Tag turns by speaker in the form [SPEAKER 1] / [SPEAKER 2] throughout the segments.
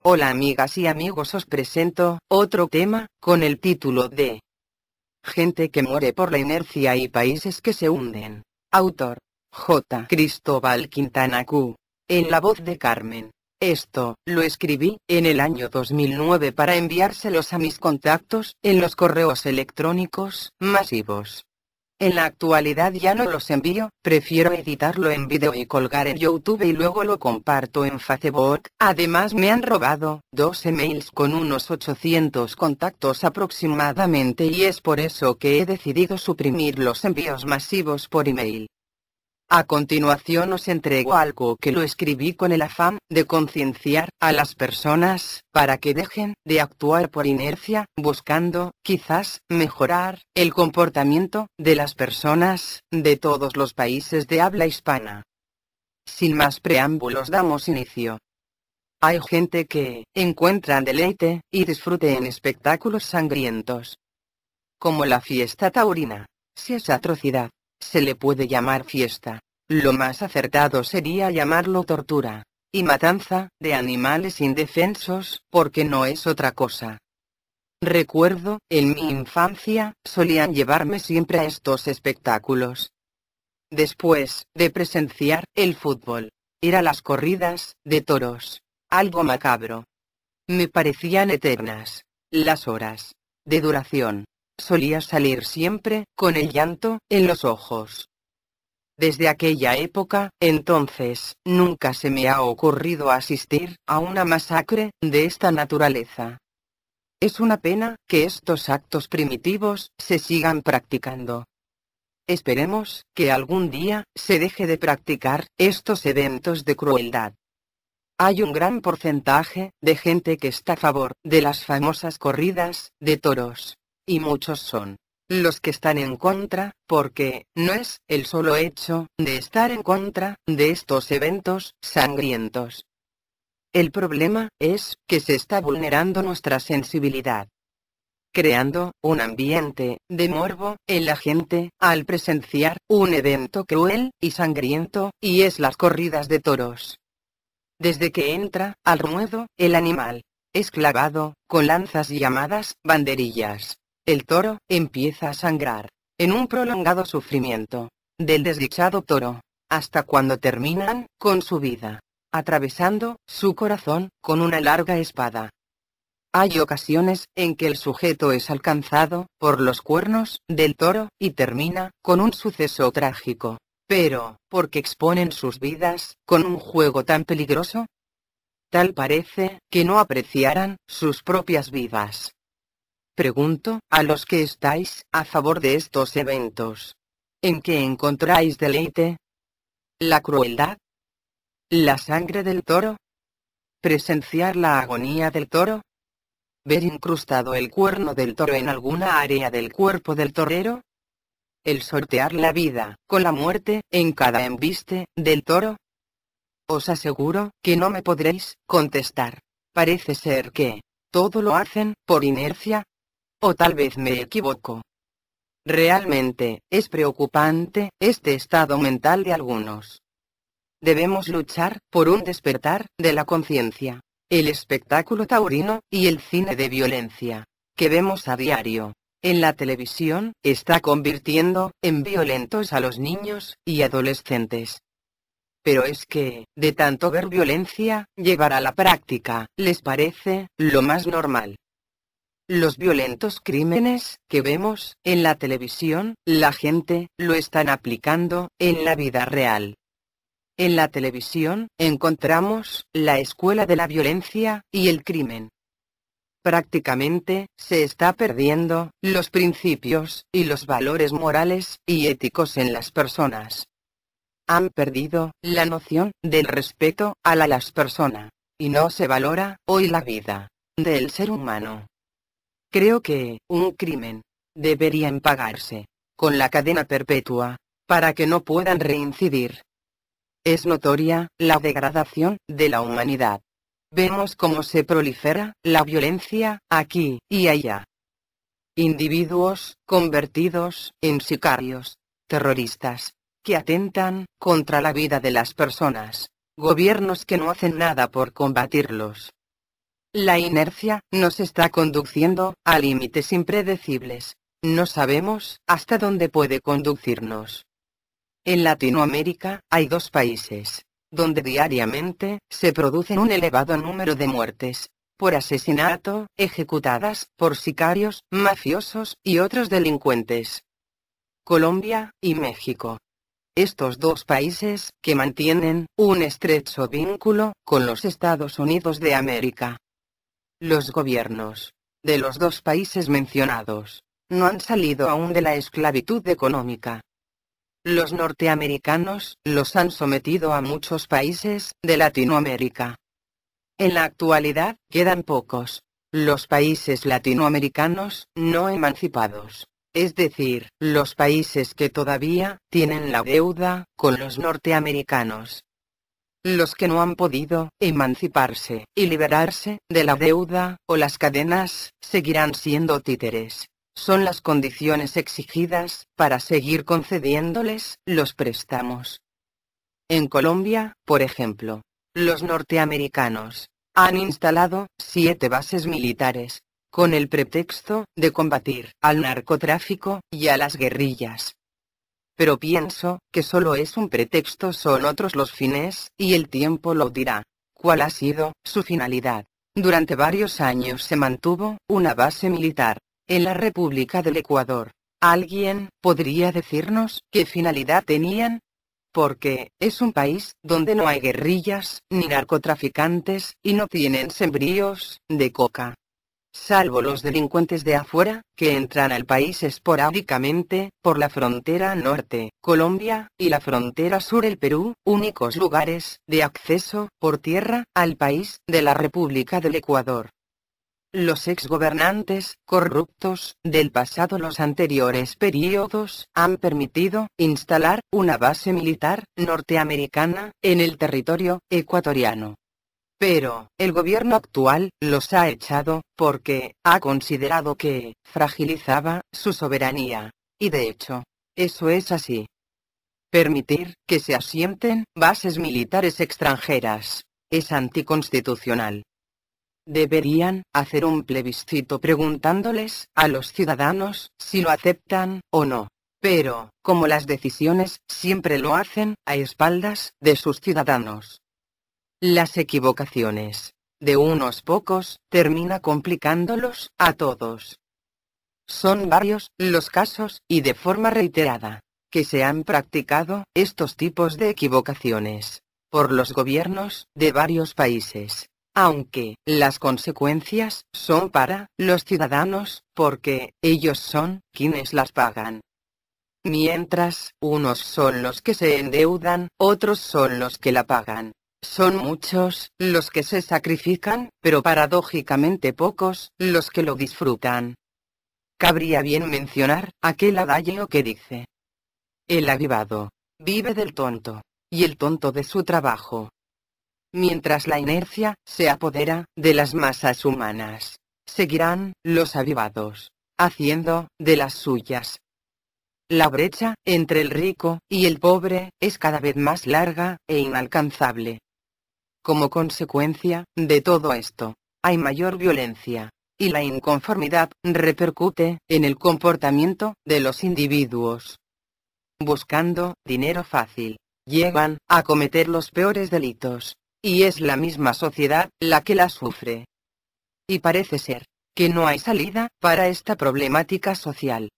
[SPEAKER 1] Hola amigas y amigos, os presento otro tema, con el título de Gente que muere por la inercia y países que se hunden. Autor: J. Cristóbal Quintana Q. En la voz de Carmen. Esto lo escribí en el año 2009 para enviárselos a mis contactos en los correos electrónicos masivos. En la actualidad ya no los envío, prefiero editarlo en vídeo y colgar en YouTube y luego lo comparto en Facebook. Además me han robado 2 emails con unos 800 contactos aproximadamente y es por eso que he decidido suprimir los envíos masivos por email. A continuación os entrego algo que lo escribí con el afán de concienciar a las personas, para que dejen de actuar por inercia, buscando, quizás, mejorar el comportamiento de las personas de todos los países de habla hispana. Sin más preámbulos damos inicio. Hay gente que encuentra deleite y disfrute en espectáculos sangrientos, como la fiesta taurina. Si esa atrocidad se le puede llamar fiesta, lo más acertado sería llamarlo tortura y matanza de animales indefensos, porque no es otra cosa. Recuerdo, en mi infancia, solían llevarme siempre a estos espectáculos. Después de presenciar el fútbol, ir a las corridas de toros, algo macabro. Me parecían eternas las horas de duración. Solía salir siempre con el llanto en los ojos. Desde aquella época, entonces, nunca se me ha ocurrido asistir a una masacre de esta naturaleza. Es una pena que estos actos primitivos se sigan practicando. Esperemos que algún día se deje de practicar estos eventos de crueldad. Hay un gran porcentaje de gente que está a favor de las famosas corridas de toros. Y muchos son los que están en contra, porque no es el solo hecho de estar en contra de estos eventos sangrientos. El problema es que se está vulnerando nuestra sensibilidad, creando un ambiente de morbo en la gente al presenciar un evento cruel y sangriento, y es las corridas de toros. Desde que entra al ruedo el animal es clavado con lanzas llamadas banderillas. El toro empieza a sangrar, en un prolongado sufrimiento del desdichado toro, hasta cuando terminan con su vida, atravesando su corazón con una larga espada. Hay ocasiones en que el sujeto es alcanzado por los cuernos del toro y termina con un suceso trágico, pero, ¿por qué exponen sus vidas con un juego tan peligroso? Tal parece que no apreciaran sus propias vidas. Pregunto a los que estáis a favor de estos eventos: ¿en qué encontráis deleite? ¿La crueldad? ¿La sangre del toro? ¿Presenciar la agonía del toro? ¿Ver incrustado el cuerno del toro en alguna área del cuerpo del torero? ¿El sortear la vida con la muerte en cada embiste del toro? Os aseguro que no me podréis contestar. Parece ser que todo lo hacen por inercia. O tal vez me equivoco. Realmente, es preocupante este estado mental de algunos. Debemos luchar por un despertar de la conciencia. El espectáculo taurino y el cine de violencia que vemos a diario en la televisión está convirtiendo en violentos a los niños y adolescentes. Pero es que, de tanto ver violencia llevar a la práctica, les parece lo más normal. Los violentos crímenes que vemos en la televisión, la gente lo están aplicando en la vida real. En la televisión encontramos la escuela de la violencia y el crimen. Prácticamente se está perdiendo los principios y los valores morales y éticos en las personas. Han perdido la noción del respeto a las personas, y no se valora hoy la vida del ser humano. Creo que un crimen debería pagarse con la cadena perpetua, para que no puedan reincidir. Es notoria la degradación de la humanidad. Vemos cómo se prolifera la violencia aquí y allá. Individuos convertidos en sicarios, terroristas, que atentan contra la vida de las personas, gobiernos que no hacen nada por combatirlos. La inercia nos está conduciendo a límites impredecibles. No sabemos hasta dónde puede conducirnos. En Latinoamérica hay 2 países, donde diariamente se producen un elevado número de muertes por asesinato, ejecutadas por sicarios, mafiosos y otros delincuentes. Colombia y México. Estos 2 países, que mantienen un estrecho vínculo con los Estados Unidos de América. Los gobiernos de los 2 países mencionados no han salido aún de la esclavitud económica. Los norteamericanos los han sometido a muchos países de Latinoamérica. En la actualidad, quedan pocos los países latinoamericanos no emancipados. Es decir, los países que todavía tienen la deuda con los norteamericanos. Los que no han podido emanciparse y liberarse de la deuda o las cadenas, seguirán siendo títeres. Son las condiciones exigidas para seguir concediéndoles los préstamos. En Colombia, por ejemplo, los norteamericanos han instalado 7 bases militares, con el pretexto de combatir al narcotráfico y a las guerrillas. Pero pienso que solo es un pretexto, son otros los fines, y el tiempo lo dirá. ¿Cuál ha sido su finalidad? Durante varios años se mantuvo una base militar en la República del Ecuador. ¿Alguien podría decirnos qué finalidad tenían? Porque es un país donde no hay guerrillas ni narcotraficantes y no tienen sembríos de coca. Salvo los delincuentes de afuera, que entran al país esporádicamente, por la frontera norte, Colombia, y la frontera sur, el Perú, únicos lugares de acceso por tierra al país de la República del Ecuador. Los exgobernantes corruptos del pasado, los anteriores periodos, han permitido instalar una base militar norteamericana en el territorio ecuatoriano. Pero el gobierno actual los ha echado porque ha considerado que fragilizaba su soberanía. Y de hecho, eso es así. Permitir que se asienten bases militares extranjeras es anticonstitucional. Deberían hacer un plebiscito preguntándoles a los ciudadanos si lo aceptan o no. Pero, como las decisiones siempre lo hacen a espaldas de sus ciudadanos, las equivocaciones de unos pocos termina complicándolos a todos. Son varios los casos, y de forma reiterada, que se han practicado estos tipos de equivocaciones por los gobiernos de varios países, aunque las consecuencias son para los ciudadanos, porque ellos son quienes las pagan. Mientras, unos son los que se endeudan, otros son los que la pagan. Son muchos los que se sacrifican, pero paradójicamente pocos los que lo disfrutan. Cabría bien mencionar aquel adagio que dice: el avivado vive del tonto, y el tonto de su trabajo. Mientras la inercia se apodera de las masas humanas, seguirán los avivados haciendo de las suyas. La brecha entre el rico y el pobre es cada vez más larga e inalcanzable. Como consecuencia de todo esto, hay mayor violencia, y la inconformidad repercute en el comportamiento de los individuos. Buscando dinero fácil, llegan a cometer los peores delitos, y es la misma sociedad la que la sufre. Y parece ser que no hay salida para esta problemática social,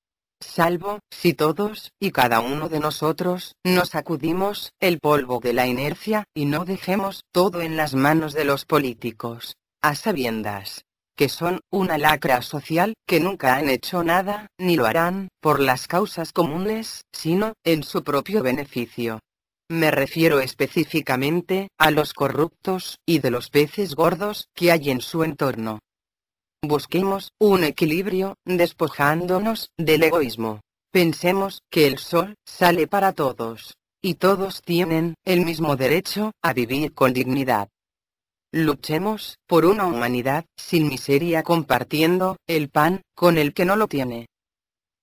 [SPEAKER 1] salvo si todos y cada uno de nosotros nos sacudimos el polvo de la inercia y no dejemos todo en las manos de los políticos, a sabiendas que son una lacra social, que nunca han hecho nada, ni lo harán, por las causas comunes, sino en su propio beneficio. Me refiero específicamente a los corruptos y de los peces gordos que hay en su entorno. Busquemos un equilibrio, despojándonos del egoísmo. Pensemos que el sol sale para todos, y todos tienen el mismo derecho a vivir con dignidad. Luchemos por una humanidad sin miseria, compartiendo el pan con el que no lo tiene.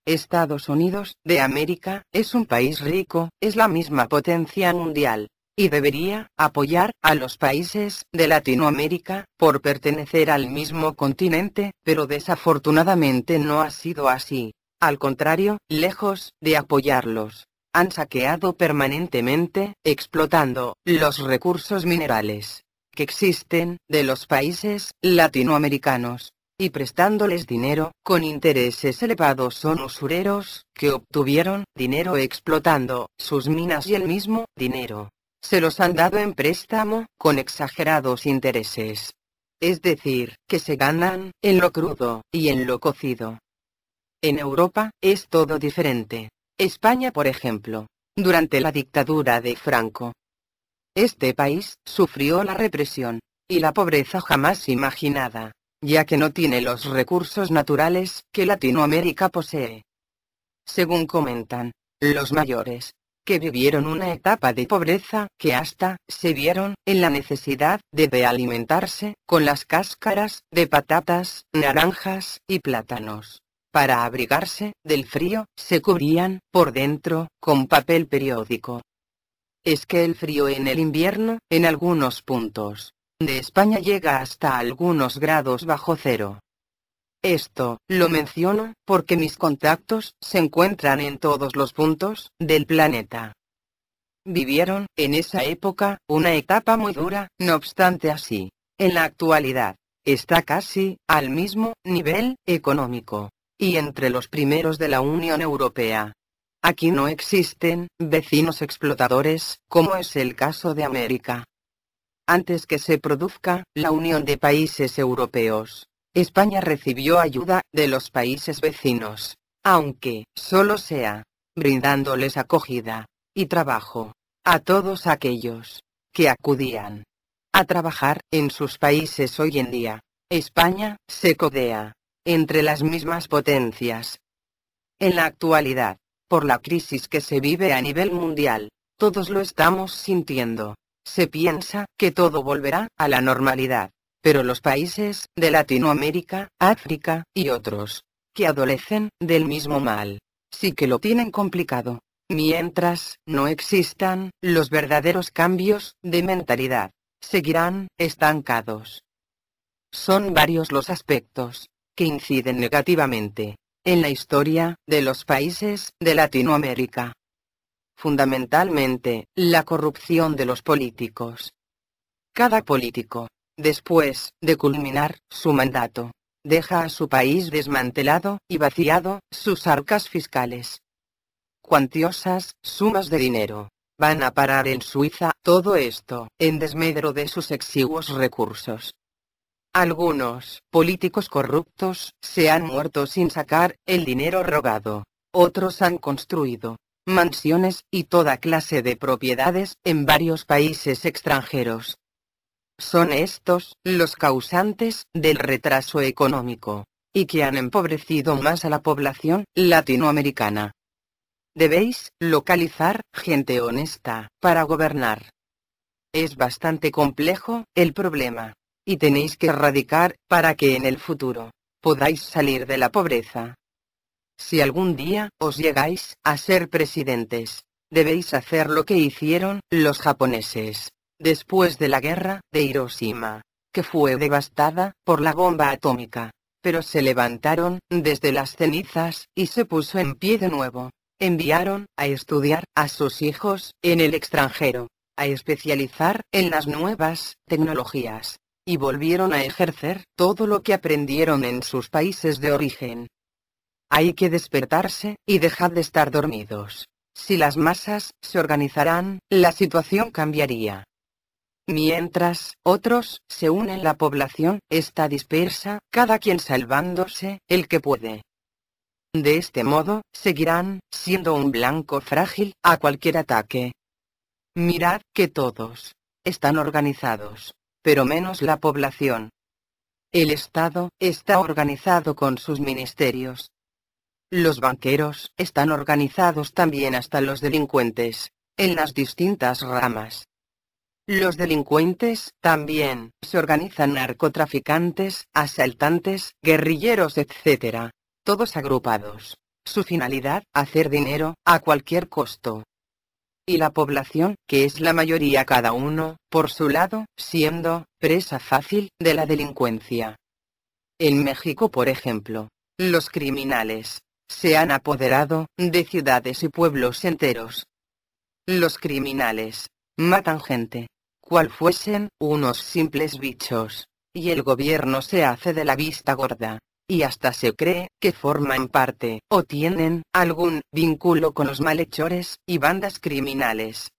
[SPEAKER 1] Estados Unidos de América es un país rico, es la misma potencia mundial, y debería apoyar a los países de Latinoamérica por pertenecer al mismo continente, pero desafortunadamente no ha sido así. Al contrario, lejos de apoyarlos, han saqueado permanentemente, explotando los recursos minerales que existen de los países latinoamericanos, y prestándoles dinero con intereses elevados. Son usureros que obtuvieron dinero explotando sus minas y el mismo dinero se los han dado en préstamo con exagerados intereses. Es decir, que se ganan en lo crudo y en lo cocido. En Europa es todo diferente. España, por ejemplo, durante la dictadura de Franco, este país sufrió la represión y la pobreza jamás imaginada, ya que no tiene los recursos naturales que Latinoamérica posee. Según comentan los mayores, que vivieron una etapa de pobreza que hasta se vieron en la necesidad de alimentarse con las cáscaras de patatas, naranjas y plátanos. Para abrigarse del frío, se cubrían por dentro con papel periódico. Es que el frío en el invierno, en algunos puntos de España, llega hasta algunos grados bajo cero. Esto lo menciono porque mis contactos se encuentran en todos los puntos del planeta. Vivieron en esa época una etapa muy dura, no obstante así, en la actualidad, está casi al mismo nivel económico, y entre los primeros de la Unión Europea. Aquí no existen vecinos explotadores, como es el caso de América. Antes que se produzca la unión de países europeos, España recibió ayuda de los países vecinos, aunque solo sea brindándoles acogida y trabajo a todos aquellos que acudían a trabajar en sus países. Hoy en día, España se codea entre las mismas potencias. En la actualidad, por la crisis que se vive a nivel mundial, todos lo estamos sintiendo. Se piensa que todo volverá a la normalidad, pero los países de Latinoamérica, África y otros, que adolecen del mismo mal, sí que lo tienen complicado. Mientras no existan los verdaderos cambios de mentalidad, seguirán estancados. Son varios los aspectos que inciden negativamente en la historia de los países de Latinoamérica. Fundamentalmente, la corrupción de los políticos. Cada político, después de culminar su mandato, deja a su país desmantelado y vaciado sus arcas fiscales. Cuantiosas sumas de dinero van a parar en Suiza, todo esto en desmedro de sus exiguos recursos. Algunos políticos corruptos se han muerto sin sacar el dinero robado. Otros han construido mansiones y toda clase de propiedades en varios países extranjeros. Son estos los causantes del retraso económico, y que han empobrecido más a la población latinoamericana. Debéis localizar gente honesta para gobernar. Es bastante complejo el problema, y tenéis que erradicar para que en el futuro podáis salir de la pobreza. Si algún día os llegáis a ser presidentes, debéis hacer lo que hicieron los japoneses después de la guerra de Hiroshima, que fue devastada por la bomba atómica, pero se levantaron desde las cenizas y se puso en pie de nuevo. Enviaron a estudiar a sus hijos en el extranjero, a especializar en las nuevas tecnologías, y volvieron a ejercer todo lo que aprendieron en sus países de origen. Hay que despertarse y dejar de estar dormidos. Si las masas se organizaran, la situación cambiaría. Mientras otros se unen, la población está dispersa, cada quien salvándose el que puede. De este modo, seguirán siendo un blanco frágil a cualquier ataque. Mirad que todos están organizados, pero menos la población. El Estado está organizado con sus ministerios. Los banqueros están organizados también, hasta los delincuentes, en las distintas ramas. Los delincuentes también se organizan: narcotraficantes, asaltantes, guerrilleros, etc. Todos agrupados. Su finalidad: hacer dinero a cualquier costo. y la población, que es la mayoría cada uno, por su lado, siendo presa fácil de la delincuencia. En México, por ejemplo, los criminales se han apoderado de ciudades y pueblos enteros. Los criminales matan gente, cual fuesen unos simples bichos, y el gobierno se hace de la vista gorda, y hasta se cree que forman parte, o tienen algún vínculo con los malhechores y bandas criminales.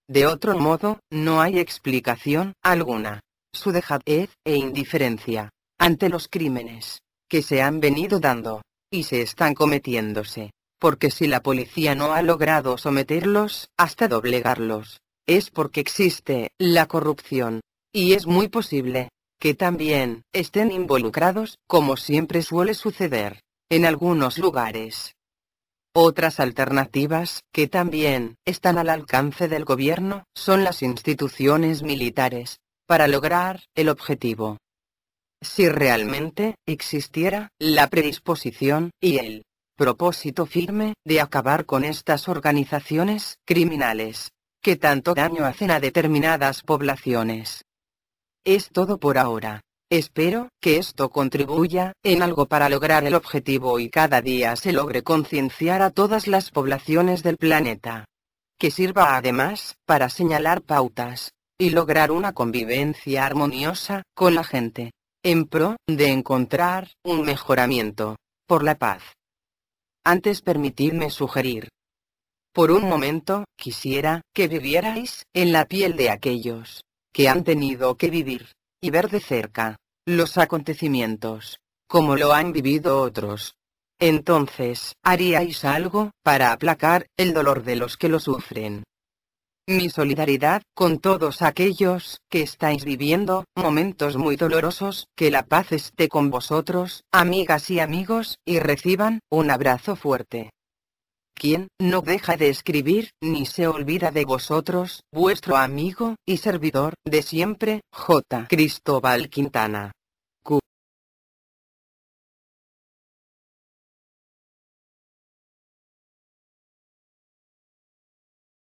[SPEAKER 1] De otro modo, no hay explicación alguna. Su dejadez e indiferencia ante los crímenes que se han venido dando y se están cometiéndose, porque si la policía no ha logrado someterlos hasta doblegarlos, es porque existe la corrupción, y es muy posible que también estén involucrados, como siempre suele suceder en algunos lugares. Otras alternativas, que también están al alcance del gobierno, son las instituciones militares, para lograr el objetivo. Si realmente existiera la predisposición y el propósito firme de acabar con estas organizaciones criminales, que tanto daño hacen a determinadas poblaciones. Es todo por ahora. Espero que esto contribuya en algo para lograr el objetivo y cada día se logre concienciar a todas las poblaciones del planeta. Que sirva además para señalar pautas y lograr una convivencia armoniosa con la gente, en pro de encontrar un mejoramiento por la paz. Antes permitidme sugerir. Por un momento, quisiera que vivierais en la piel de aquellos que han tenido que vivir y ver de cerca los acontecimientos, como lo han vivido otros. Entonces, haríais algo para aplacar el dolor de los que lo sufren. Mi solidaridad con todos aquellos que estáis viviendo momentos muy dolorosos, que la paz esté con vosotros, amigas y amigos, y reciban un abrazo fuerte. Quien no deja de escribir, ni se olvida de vosotros, vuestro amigo y servidor de siempre, J. Cristóbal Quintana.